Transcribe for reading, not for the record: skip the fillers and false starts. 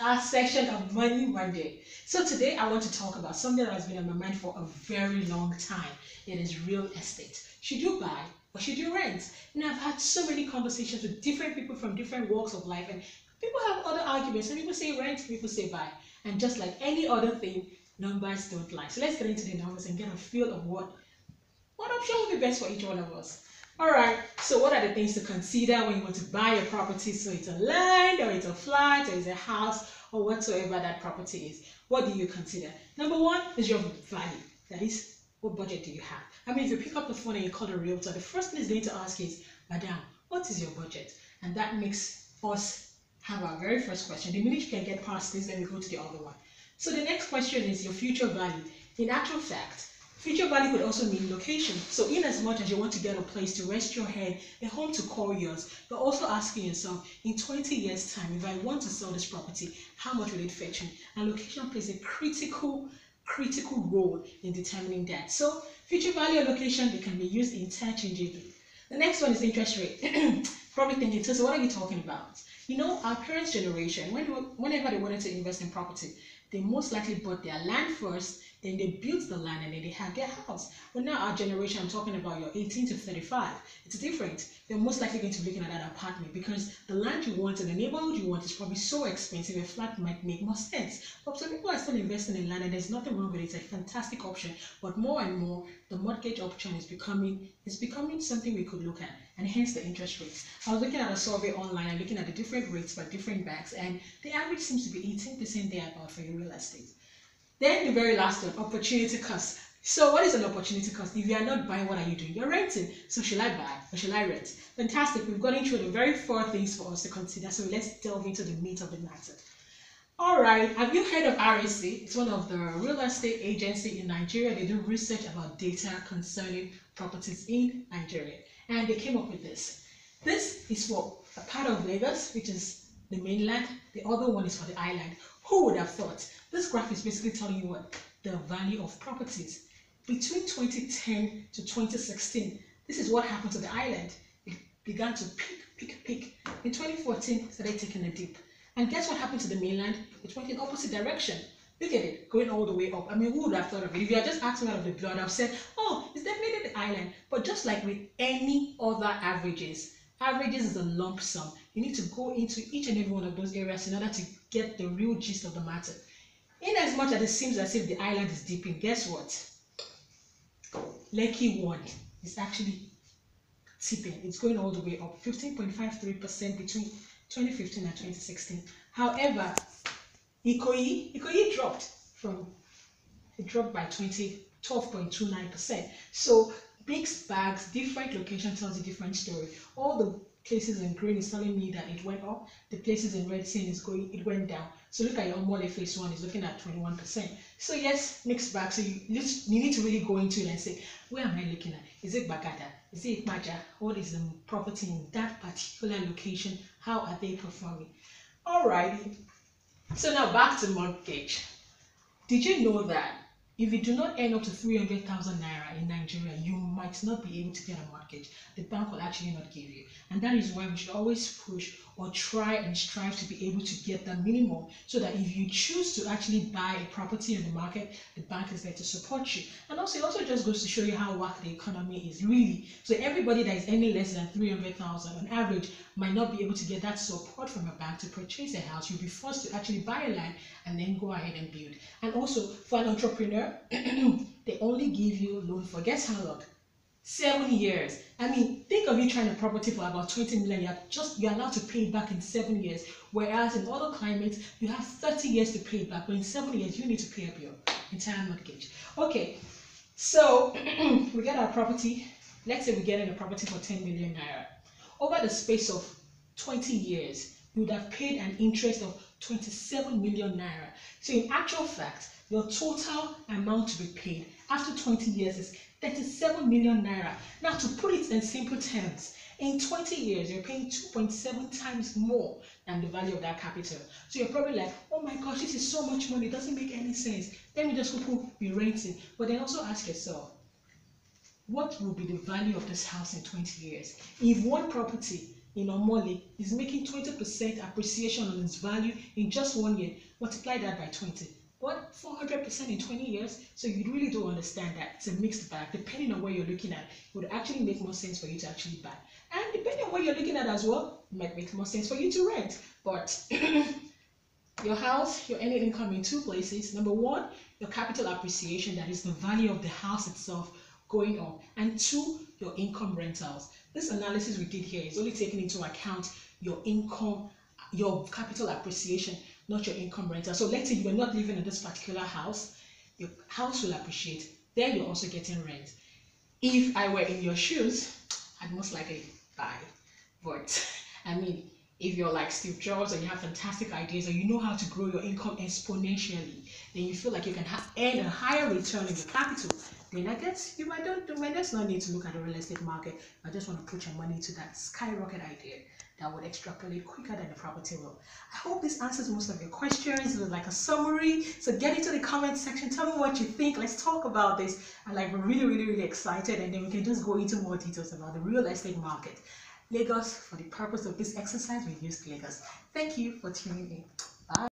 our section of Money Monday. So today I want to talk about something that has been on my mind for a very long time. It is real estate. Should you buy or should you rent? And I've had so many conversations with different people from different walks of life, and people have other arguments. Some people say rent, people say buy. And just like any other thing, numbers don't lie. So let's get into the numbers and get a feel of what option would be best for each one of us. Alright, so what are the things to consider when you want to buy a property? So it's a land, or it's a flat, or it's a house, or whatsoever that property is. What do you consider? Number one is your value. That is, what budget do you have? I mean, if you pick up the phone and you call a realtor, the first thing he's going to ask is, Madam, what is your budget? And that makes us have our very first question. The minute you can get past this, then we go to the other one. So the next question is your future value. In actual fact, future value could also mean location. So in as much as you want to get a place to rest your head, a home to call yours, you're also asking yourself, in 20 years time, if I want to sell this property, how much will it fetch me? And location plays a critical role in determining that. So future value and location, they can be used interchangeably. The next one is interest rate. Probably thinking, so what are you talking about? You know, our parents' generation, whenever they wanted to invest in property, they most likely bought their land first, then they built the land, and then they had their house. But now our generation, I'm talking about your 18 to 35, it's different. You're most likely going to be looking at that apartment because the land you want and the neighborhood you want is probably so expensive, a flat might make more sense. But some people are still investing in land, and there's nothing wrong with it. It's a fantastic option. But more and more, the mortgage option is becoming something we could look at, and hence the interest rates. I was looking at a survey online and looking at the different rates by different banks, and the average seems to be 18% thereabout for your real estate. Then the very last one, opportunity cost. So what is an opportunity cost? If you are not buying, what are you doing? You're renting. So should I buy or should I rent? Fantastic. We've gotten through the very four things for us to consider. So let's delve into the meat of the matter. All right. Have you heard of REC? It's one of the real estate agency in Nigeria. They do research about data concerning properties in Nigeria. And they came up with this. This is for a part of Lagos, which is the mainland. The other one is for the island. Who would have thought? This graph is basically telling you what the value of properties. Between 2010 to 2016, this is what happened to the island. It began to peak. In 2014, it started taking a dip. And guess what happened to the mainland? It went in opposite direction. Look at it, going all the way up. I mean, who would have thought of it? If you had just asked me out of the blue, I'd have said, oh, it's definitely the island. But just like with any other averages is a lump sum. You need to go into each and every one of those areas in order to get the real gist of the matter. In as much as it seems as if the island is dipping, guess what? Lekki 1 is actually tipping. It's going all the way up, 15.53% between 2015 and 2016. However, Ikoyi dropped by 12.29%. So mixed bags, different location tells a different story. All the places in green is telling me that it went up. The places in red saying it went down. So look at your Omole phase 1 is looking at 21%. So yes, mixed bag. So you need to really go into it and say, where am I looking at? Is it Bagada? Is it Ikpaja? What is the property in that particular location? How are they performing? Alrighty. So now back to mortgage. Did you know that if you do not earn up to 300,000 naira in Nigeria, you might not be able to get a mortgage? The bank will actually not give you. And that is why we should always push or try and strive to be able to get the minimum, so that if you choose to actually buy a property in the market, the bank is there to support you. And also, it also just goes to show you how whack the economy is really. So everybody that is earning less than 300,000 on average might not be able to get that support from a bank to purchase a house. You'll be forced to actually buy a land and then go ahead and build. And also, for an entrepreneur, they only give you a loan for, guess how long? 7 years. I mean, think of you trying a property for about 20 million. You're allowed to pay it back in 7 years. Whereas in other climates, you have 30 years to pay it back. But in 7 years, you need to pay up your entire mortgage. Okay, so we get our property. Let's say we get in a property for 10 million naira. Over the space of 20 years, you would have paid an interest of 27 million naira. So in actual fact, your total amount to be paid after 20 years is 37 million naira. Now, to put it in simple terms, in 20 years, you're paying 2.7 times more than the value of that capital. So you're probably like, oh my gosh, this is so much money. It doesn't make any sense. Let me just be renting. But then also ask yourself, what will be the value of this house in 20 years? If one property in Omole is making 20% appreciation on its value in just 1 year, multiply that by 20. What? 400% in 20 years? So you really do understand that it's a mixed bag. Depending on where you're looking at, it would actually make more sense for you to actually buy. And depending on what you're looking at as well, it might make more sense for you to rent. But your house, your earning income in two places. Number one, your capital appreciation, that is the value of the house itself going up. And two, your income rentals. This analysis we did here is only taking into account your income, your capital appreciation, not your income rental. So let's say you were not living in this particular house, your house will appreciate. Then you're also getting rent. If I were in your shoes, I'd most likely buy. But I mean, if you're like Steve Jobs and you have fantastic ideas and you know how to grow your income exponentially, then you feel like you can earn a higher return on your capital, then I guess you might just not need to look at the real estate market. I just want to put your money into that skyrocket idea that would extrapolate quicker than the property will. I hope this answers most of your questions. It was like a summary. So get into the comment section. Tell me what you think. Let's talk about this. I'm like really excited, and then we can just go into more details about the real estate market. Lagos, for the purpose of this exercise, we used Lagos. Thank you for tuning in. Bye.